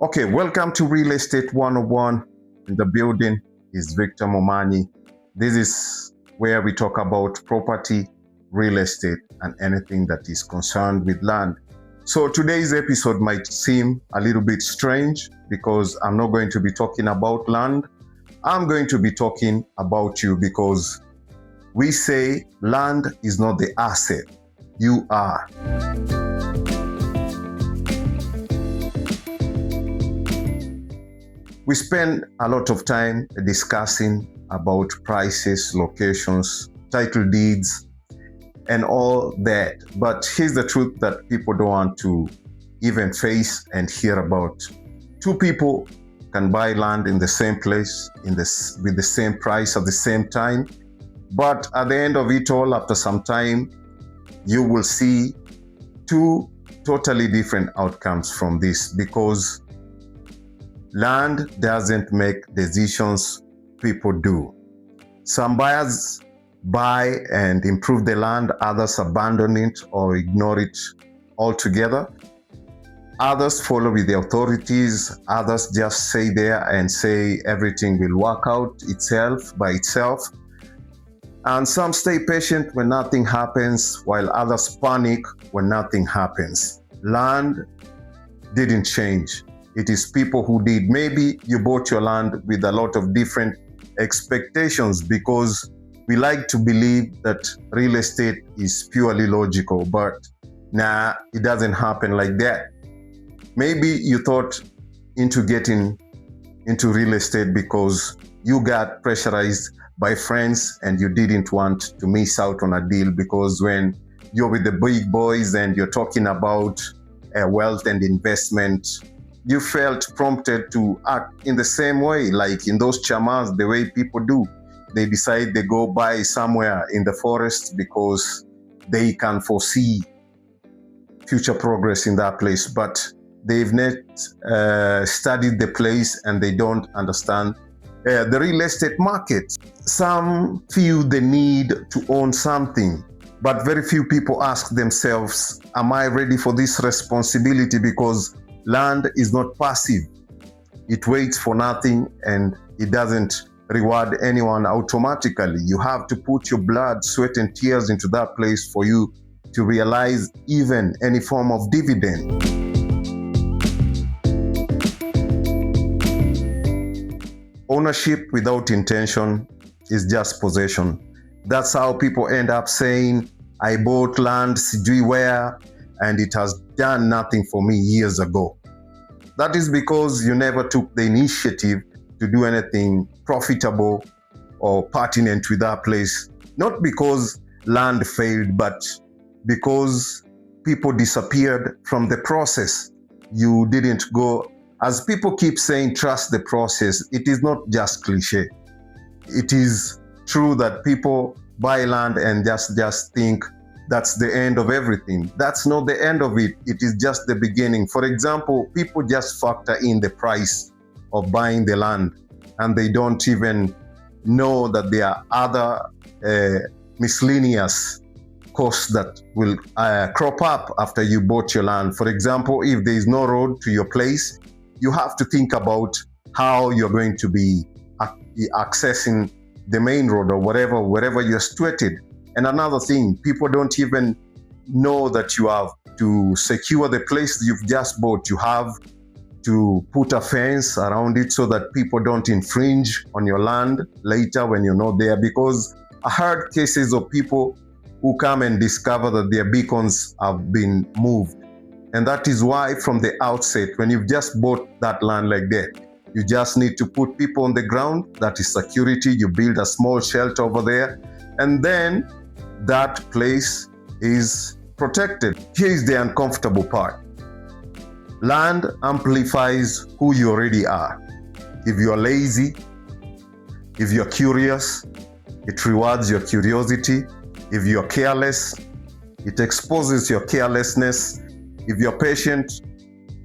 Okay, welcome to Real Estate 101. In the building is Victor Momanyi. This is where we talk about property, real estate, and anything that is concerned with land. So today's episode might seem a little bit strange because I'm not going to be talking about land. I'm going to be talking about you because we say land is not the asset, you are. We spend a lot of time discussing about prices, locations, title deeds, and all that. But here's the truth that people don't want to even face and hear about. Two people can buy land in the same place, with the same price at the same time. But at the end of it all, after some time, you will see two totally different outcomes from this, because land doesn't make decisions, people do. Some buyers buy and improve the land, others abandon it or ignore it altogether. Others follow with the authorities, others just stay there and say everything will work out by itself. And some stay patient when nothing happens, while others panic when nothing happens. Land didn't change. It is people who did. Maybe you bought your land with a lot of different expectations, because we like to believe that real estate is purely logical, but nah, it doesn't happen like that. Maybe you thought into getting into real estate because you got pressurized by friends and you didn't want to miss out on a deal, because when you're with the big boys and you're talking about wealth and investment, you felt prompted to act in the same way, like in those chamas, the way people do. They decide they go buy somewhere in the forest because they can foresee future progress in that place, but they've not studied the place and they don't understand the real estate market. Some feel the need to own something, but very few people ask themselves, am I ready for this responsibility? Because land is not passive. It waits for nothing and it doesn't reward anyone automatically. You have to put your blood, sweat, and tears into that place for you to realize even any form of dividend. Ownership without intention is just possession. That's how people end up saying, I bought land sijui where, and it has done nothing for me years ago. That is because you never took the initiative to do anything profitable or pertinent with that place. Not because land failed, but because people disappeared from the process. You didn't go. As people keep saying, trust the process, it is not just cliche. It is true that people buy land and just think that's the end of everything. That's not the end of it. It is just the beginning. For example, people just factor in the price of buying the land, and they don't even know that there are other miscellaneous costs that will crop up after you bought your land. For example, if there is no road to your place, you have to think about how you're going to be accessing the main road or wherever you're situated. And another thing, people don't even know that you have to secure the place you've just bought. You have to put a fence around it so that people don't infringe on your land later when you're not there. Because I heard cases of people who come and discover that their beacons have been moved. And that is why from the outset, when you've just bought that land like that, you just need to put people on the ground. That is security. You build a small shelter over there, and then that place is protected. Here is the uncomfortable part. Land amplifies who you already are. If you are lazy, if you're curious, it rewards your curiosity. If you're careless, it exposes your carelessness. If you're patient,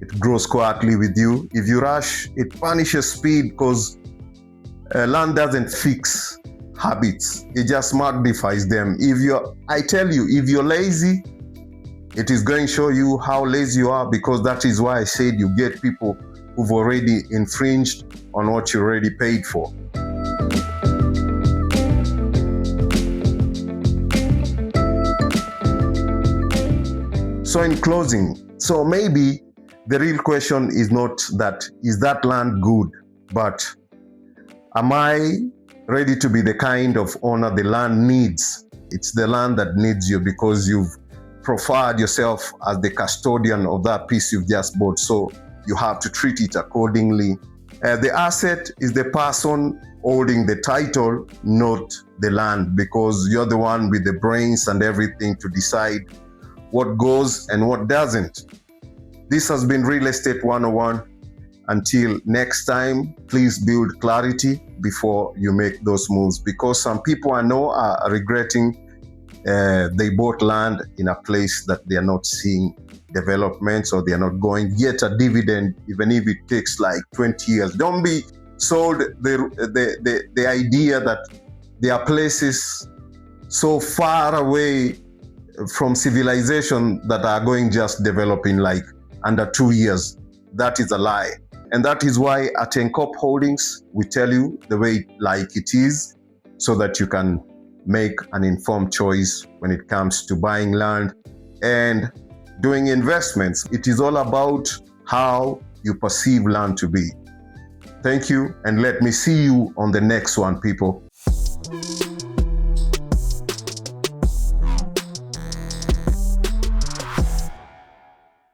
it grows quietly with you. If you rush, it punishes speed, because land doesn't fix habits. It just magnifies them. I tell you, if you're lazy, it is going to show you how lazy you are, because that is why I said you get people who've already infringed on what you already paid for. So in closing, so maybe the real question is not that, is that land good? But am I ready to be the kind of owner the land needs? It's the land that needs you, because you've profiled yourself as the custodian of that piece you've just bought. So you have to treat it accordingly. The asset is the person holding the title, not the land, because you're the one with the brains and everything to decide what goes and what doesn't. This has been Real Estate 101. Until next time, please build clarity before you make those moves, because some people I know are regretting they bought land in a place that they are not seeing developments, or they are not going get a dividend, even if it takes like 20 years. Don't be sold the idea that there are places so far away from civilization that are going just developing like under 2 years. That is a lie. And that is why at Encop Holdings, we tell you the way like it is, so that you can make an informed choice when it comes to buying land and doing investments. It is all about how you perceive land to be. Thank you, and let me see you on the next one, people.